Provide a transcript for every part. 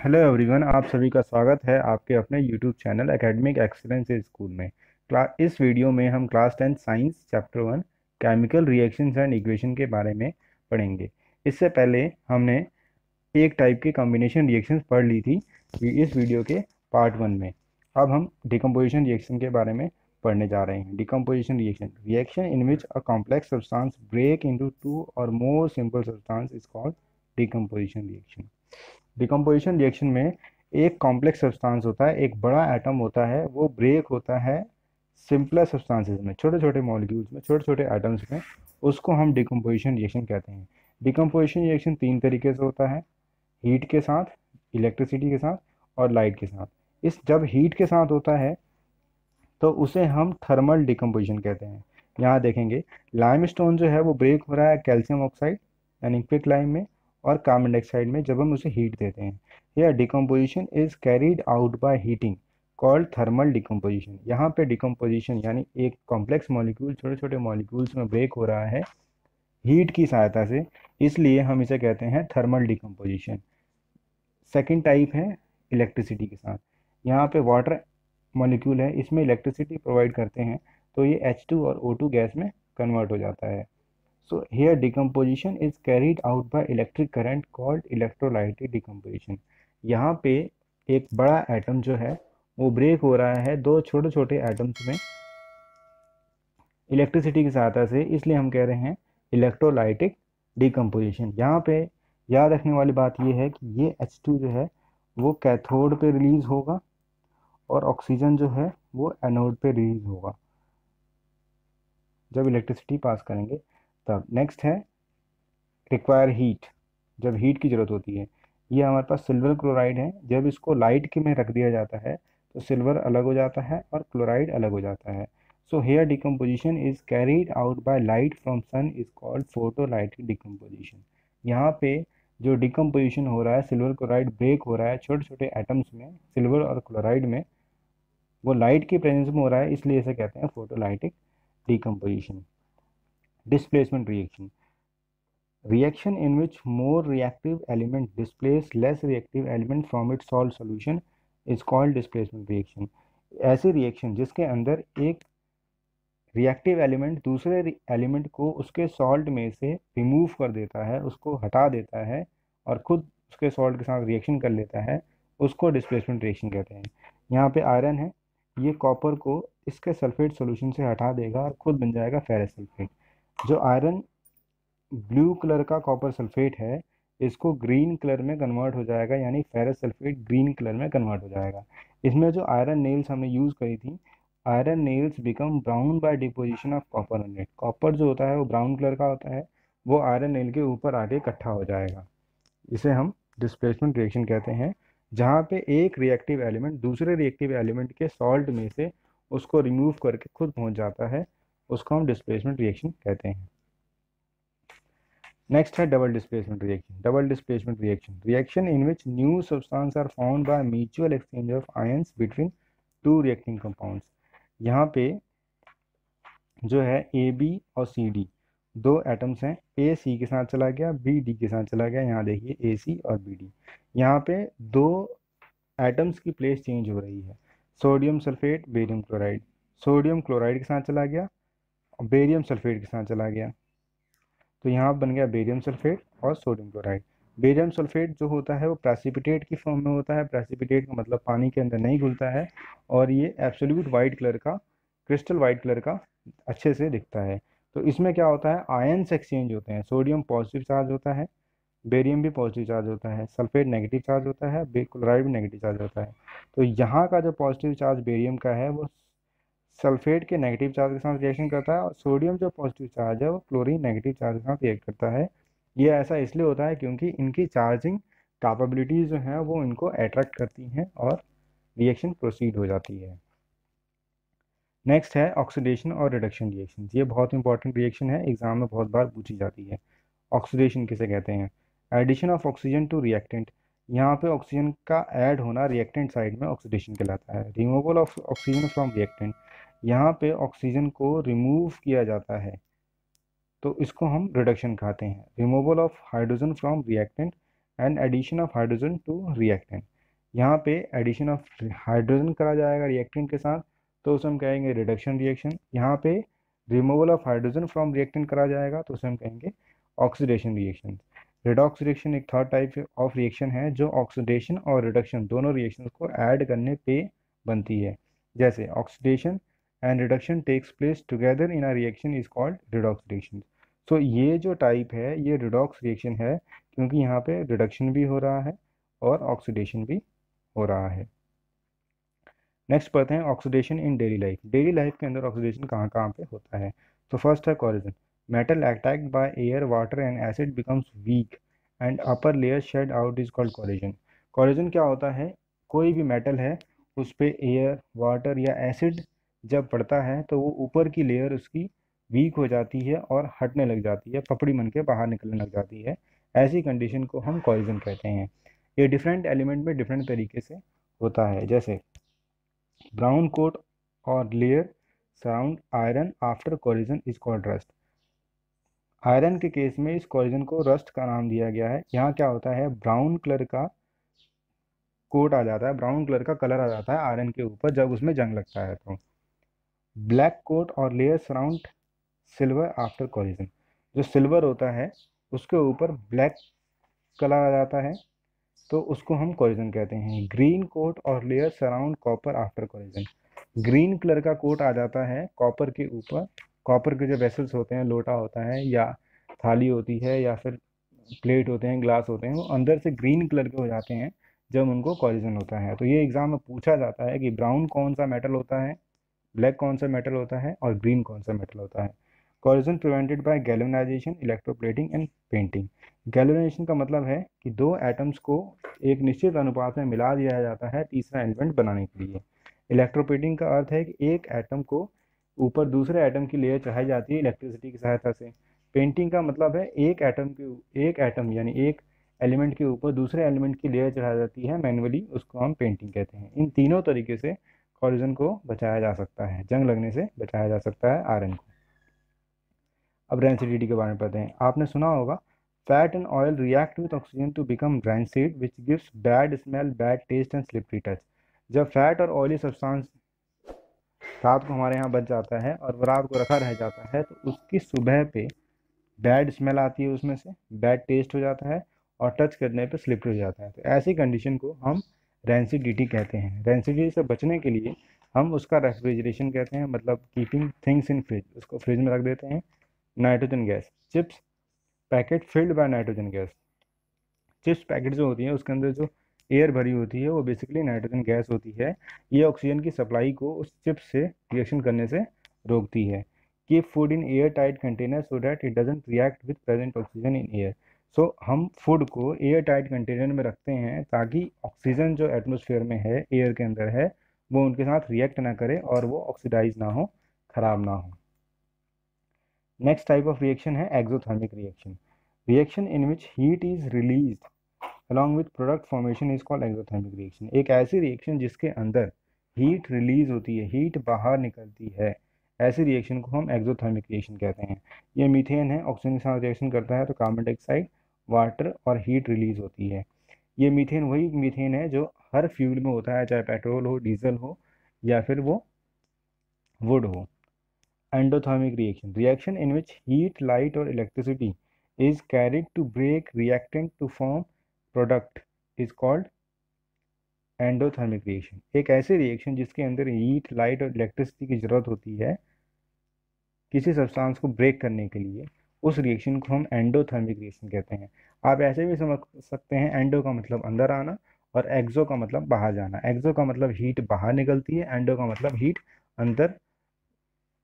Hello everyone, आप सभी का स्वागत है आपके अपने YouTube channel academic excellence school में। इस वीडियो में हम class 10 science chapter 1 chemical reactions and equation के बारे में पढ़ेंगे। इससे पहले हमने एक टाइप की कॉम्बिनेशन रिएक्शंस पढ़ ली थी इस वीडियो के पार्ट 1 में। अब हम डिकम्पोजिशन रिएक्शन के बारे में पढ़ने जा रहे हैं। Decomposition reaction reaction in which a complex substance break into two or more simple substance is called decomposition reaction. Decomposition reaction में एक कॉम्प्लेक्स सब्सटेंस होता है, एक बड़ा एटम होता है, वो ब्रेक होता है सिंपलर सब्सटेंसेस में, छोटे छोटे मॉलिक्यूल्स में, छोटे छोटे एटम्स में। उसको हम डिकम्पोजिशन रिएक्शन कहते हैं। डिकम्पोजिशन रिएक्शन तीन तरीके से होता है: हीट के साथ, इलेक्ट्रिसिटी के साथ और लाइट के साथ। इस जब हीट के साथ होता है तो उसे हम थर्मल डिकम्पोजिशन कहते हैं। यहाँ देखेंगे, लाइमस्टोन जो है वो ब्रेक हो रहा है कैल्शियम ऑक्साइड यानी क्विक लाइम में और कार्बन डाइऑक्साइड में जब हम उसे हीट देते हैं। यह decomposition is carried out by heating called thermal decomposition. यहाँ पे डिकम्पोजिशन यानी एक कॉम्प्लेक्स मॉलिक्यूल छोटे छोटे मॉलिक्यूल्स में ब्रेक हो रहा है हीट की सहायता से, इसलिए हम इसे कहते हैं थर्मल डिकम्पोजिशन। सेकेंड टाइप है इलेक्ट्रिसिटी के साथ। यहाँ पे वाटर मॉलिक्यूल है, इसमें इलेक्ट्रिसिटी प्रोवाइड करते हैं तो ये H2 और O2 गैस में कन्वर्ट हो जाता है। So here decomposition is carried out by electric current called electrolytic decomposition. यहाँ पे एक बड़ा एटम जो है वो ब्रेक हो रहा है दो छोटे छोटे एटम्स में इलेक्ट्रिसिटी की सहायता से, इसलिए हम कह रहे हैं इलेक्ट्रोलाइटिक डिकम्पोजिशन। यहाँ पे याद रखने वाली बात यह है कि ये H2 जो है वो कैथोड पे रिलीज होगा और ऑक्सीजन जो है वो एनोड पे रिलीज होगा जब इलेक्ट्रिसिटी पास करेंगे तब। नेक्स्ट है रिक्वायर हीट, जब हीट की ज़रूरत होती है। ये हमारे पास सिल्वर क्लोराइड है, जब इसको लाइट के में रख दिया जाता है तो सिल्वर अलग हो जाता है और क्लोराइड अलग हो जाता है। So here decomposition is carried out by light from sun is called photolytic decomposition. यहाँ पे जो डिकम्पोजिशन हो रहा है, सिल्वर क्लोराइड ब्रेक हो रहा है छोटे छोटे एटम्स में सिल्वर और क्लोराइड में, वो लाइट की प्रेजेंस में हो रहा है, इसलिए इसे कहते हैं photolytic decomposition. Displacement reaction reaction in which more reactive element displace less reactive element from its salt solution is called displacement reaction। ऐसी रिएक्शन जिसके अंदर एक रिएक्टिव एलिमेंट दूसरे एलिमेंट को उसके सॉल्ट में से रिमूव कर देता है, उसको हटा देता है और खुद उसके सॉल्ट के साथ रिएक्शन कर लेता है, उसको डिस्प्लेसमेंट रिएक्शन कहते हैं। यहाँ पे आयरन है, ये कॉपर को इसके सल्फेट सॉल्यूशन से हटा देगा और खुद बन जाएगा फेरस सल्फेट। जो आयरन ब्लू कलर का कॉपर सल्फेट है, इसको ग्रीन कलर में कन्वर्ट हो जाएगा, यानी फेरस सल्फेट ग्रीन कलर में कन्वर्ट हो जाएगा। इसमें जो आयरन नेल्स हमने यूज़ करी थी, iron nails become brown by deposition of copper on it. Copper जो होता है वो ब्राउन कलर का होता है, वो आयरन नेल के ऊपर आके इकट्ठा हो जाएगा। इसे हम डिस्प्लेसमेंट रिएक्शन कहते हैं, जहाँ पे एक रिएक्टिव एलिमेंट दूसरे रिएक्टिव एलिमेंट के सॉल्ट में से उसको रिमूव करके खुद पहुंच जाता है, उसको हम डिस्प्लेसमेंट रिएक्शन कहते हैं। नेक्स्ट है double displacement reaction. Double displacement reaction reaction in which new substance are found by mutual exchange of ions between two reacting compounds. यहाँ पे जो है ए बी और सी डी दो एटम्स हैं, ए सी के साथ चला गया, बी डी के साथ चला गया। यहाँ देखिए ए सी और बी डी, यहाँ पे दो एटम्स की प्लेस चेंज हो रही है। Sodium sulphate barium chloride, sodium chloride के साथ चला गया और बेरियम सल्फेट के साथ चला गया, तो यहाँ बन गया बेरियम सल्फेट और सोडियम क्लोराइड। बेरियम सल्फेट जो होता है वो प्रेसिपिटेट की फॉर्म में होता है। प्रेसिपिटेट का मतलब पानी के अंदर नहीं घुलता है और ये एब्सोल्यूट वाइट कलर का, क्रिस्टल वाइट कलर का अच्छे से दिखता है। तो इसमें क्या होता है, आयन्स एक्सचेंज होते हैं। सोडियम पॉजिटिव चार्ज होता है, बेरियम भी पॉजिटिव चार्ज होता है, सल्फेट नेगेटिव चार्ज होता है, क्लोराइड भी नेगेटिव चार्ज होता है। तो यहाँ का जो पॉजिटिव चार्ज बेरियम का है वो सल्फेट के नेगेटिव चार्ज के साथ रिएक्शन करता है और सोडियम जो पॉजिटिव चार्ज है वो क्लोरीन नेगेटिव चार्ज के साथ रिएक्ट करता है। ये ऐसा इसलिए होता है क्योंकि इनकी चार्जिंग कैपेबिलिटीज जो हैं वो इनको अट्रैक्ट करती हैं और रिएक्शन प्रोसीड हो जाती है। नेक्स्ट है ऑक्सीडेशन और रिडक्शन रिएक्शन। ये बहुत इंपॉर्टेंट रिएक्शन है, एग्जाम में बहुत बार पूछी जाती है। ऑक्सीडेशन किसे कहते हैं? Addition of oxygen to reactant. यहाँ पे ऑक्सीजन का ऐड होना रिएक्टेंट साइड में ऑक्सीडेशन कहलाता है। Removal of oxygen from reactant, यहाँ पे ऑक्सीजन को रिमूव किया जाता है तो इसको हम रिडक्शन कहते हैं। Removal of hydrogen from reactant and addition of hydrogen to reactant. यहाँ पे एडिशन ऑफ हाइड्रोजन करा जाएगा रिएक्टेंट के साथ, तो उसे हम कहेंगे रिडक्शन रिएक्शन। यहाँ पे removal of hydrogen from reactant करा जाएगा, तो उसे हम कहेंगे ऑक्सीडेशन रिएक्शन। रिडॉक्स रिएक्शन एक थर्ड टाइप ऑफ रिएक्शन है जो ऑक्सीडेशन और रिडक्शन दोनों रिएक्शंस को ऐड करने पे बनती है। जैसे oxidation and reduction takes place together in a reaction is called redox reaction. So ये जो टाइप है ये रिडॉक्स रिएक्शन है, क्योंकि यहाँ पे रिडक्शन भी हो रहा है और ऑक्सीडेशन भी हो रहा है। नेक्स्ट पढ़ते हैं ऑक्सीडेशन इन डेली लाइफ। डेली लाइफ के अंदर ऑक्सीडेशन कहाँ कहाँ पे होता है। तो फर्स्ट है corrosion. Metal attacked by air water and acid becomes weak and upper layer shed out is called corrosion. Corrosion क्या होता है, कोई भी मेटल है उस पर एयर वाटर या एसिड जब पड़ता है तो वो ऊपर की लेयर उसकी वीक हो जाती है और हटने लग जाती है, पपड़ी बन के बाहर निकलने लग जाती है। ऐसी कंडीशन को हम कोरिजन कहते हैं। ये डिफरेंट एलिमेंट में डिफरेंट तरीके से होता है। जैसे ब्राउन कोट और layer surround iron after corrosion is called rust. Iron के केस में इस कोरिजन को रस्ट का नाम दिया गया है। यहाँ क्या होता है, ब्राउन कलर का कोट आ जाता है, ब्राउन कलर का कलर आ जाता है आयरन के ऊपर जब उसमें जंग लगता है। तो ब्लैक कोट और layer surround silver after corrosion. जो सिल्वर होता है उसके ऊपर ब्लैक कलर आ जाता है तो उसको हम कोरिजन कहते हैं। ग्रीन कोट और layer surround copper after corrosion. Green colour का कोट आ जाता है कॉपर के ऊपर। कॉपर के जो वेसल्स होते हैं, लोटा होता है या थाली होती है या फिर प्लेट होते हैं, ग्लास होते हैं, वो अंदर से ग्रीन कलर के हो जाते हैं जब उनको कोरिजन होता है। तो ये एग्जाम में पूछा जाता है कि ब्राउन कौन सा मेटल होता है, ब्लैक कौन सा मेटल होता है और ग्रीन कौन सा मेटल होता है। Corrosion prevented by galvanisation, electroplating and painting. Galvanisation का मतलब है कि दो एटम्स को एक निश्चित अनुपात में मिला दिया जाता है तीसरा एलिमेंट बनाने के लिए। इलेक्ट्रोप्लेटिंग का अर्थ है कि एक एटम को ऊपर दूसरे एटम की लेयर चढ़ाई जाती है इलेक्ट्रिसिटी की सहायता से। पेंटिंग का मतलब है एक एटम यानी एक एलिमेंट के ऊपर दूसरे एलिमेंट की लेयर चढ़ाई जाती है मैनुअली, उसको हम पेंटिंग कहते हैं। इन तीनों तरीके से कोरिजन को बचाया जा सकता है, जंग लगने से बचाया जा सकता है आयरन को। अब रेंसिडिटी के बारे में पढ़ते हैं। आपने सुना होगा fat and oil react with oxygen to become rancid which gives bad smell, bad taste and slippery touch. जब फैट और ऑयली सब्सटेंस रात को हमारे यहाँ बच जाता है और रात को रखा रह जाता है तो उसकी सुबह पे बैड स्मेल आती है, उसमें से बैड टेस्ट हो जाता है और टच करने पे स्लिपरी हो जाता है। तो ऐसी कंडीशन को हम रेंसिडिटी कहते हैं। रेंसिडिटी से बचने के लिए हम उसका रेफ्रिजरेशन कहते हैं, मतलब कीपिंग थिंग्स इन फ्रिज, उसको फ्रिज में रख देते हैं। Nitrogen gas, chips packet filled by nitrogen gas. Chips packet जो होती है उसके अंदर जो एयर भरी होती है वो बेसिकली नाइट्रोजन गैस होती है। ये ऑक्सीजन की सप्लाई को उस चिप्स से रिएक्शन करने से रोकती है। Keep food in airtight container so that it doesn't react with present oxygen in air. So हम फूड को एयर टाइट कंटेनर में रखते हैं ताकि ऑक्सीजन जो एटमोसफेयर में है, एयर के अंदर है, वो उनके साथ रिएक्ट ना करे और वो ऑक्सीडाइज ना हो, खराब ना हो। नेक्स्ट टाइप ऑफ रिएक्शन है exothermic reaction. Reaction in which heat is released along with product formation is called exothermic reaction। एक ऐसी रिएक्शन जिसके अंदर हीट रिलीज होती है, हीट बाहर निकलती है, ऐसी रिएक्शन को हम एक्सोथर्मिक रिएक्शन कहते हैं। ये मीथेन है, ऑक्सीजन के साथ रिएक्शन करता है तो कार्बन डाइऑक्साइड, वाटर और हीट रिलीज होती है। ये मीथेन वही मीथेन है जो हर फ्यूल में होता है, चाहे पेट्रोल हो, डीजल हो या फिर वो वुड हो। Endothermic reaction, reaction in which heat, light और electricity is carried to break reactant to form product is called endothermic reaction. एक ऐसी रिएक्शन जिसके अंदर हीट, लाइट और इलेक्ट्रिसिटी की जरूरत होती है किसी सब्सटेंस को ब्रेक करने के लिए, उस रिएक्शन को हम एंडोथर्मिक रिएक्शन कहते हैं। आप ऐसे भी समझ सकते हैं, एंडो का मतलब अंदर आना और एक्सो का मतलब बाहर जाना। एक्सो का मतलब हीट बाहर निकलती है, एंडो का मतलब हीट अंदर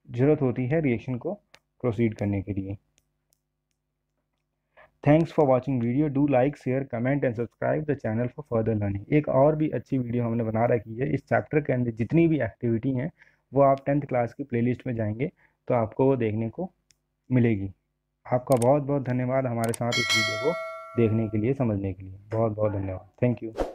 जरूरत होती है रिएक्शन को प्रोसीड करने के लिए। Thanks for watching video, do like share comment and subscribe the channel for further learning. एक और भी अच्छी वीडियो हमने बना रखी है, इस चैप्टर के अंदर जितनी भी एक्टिविटी हैं वो आप 10th क्लास की प्लेलिस्ट में जाएंगे तो आपको वो देखने को मिलेगी। आपका बहुत बहुत धन्यवाद हमारे साथ इस वीडियो को देखने के लिए, समझने के लिए। बहुत बहुत धन्यवाद। Thank you.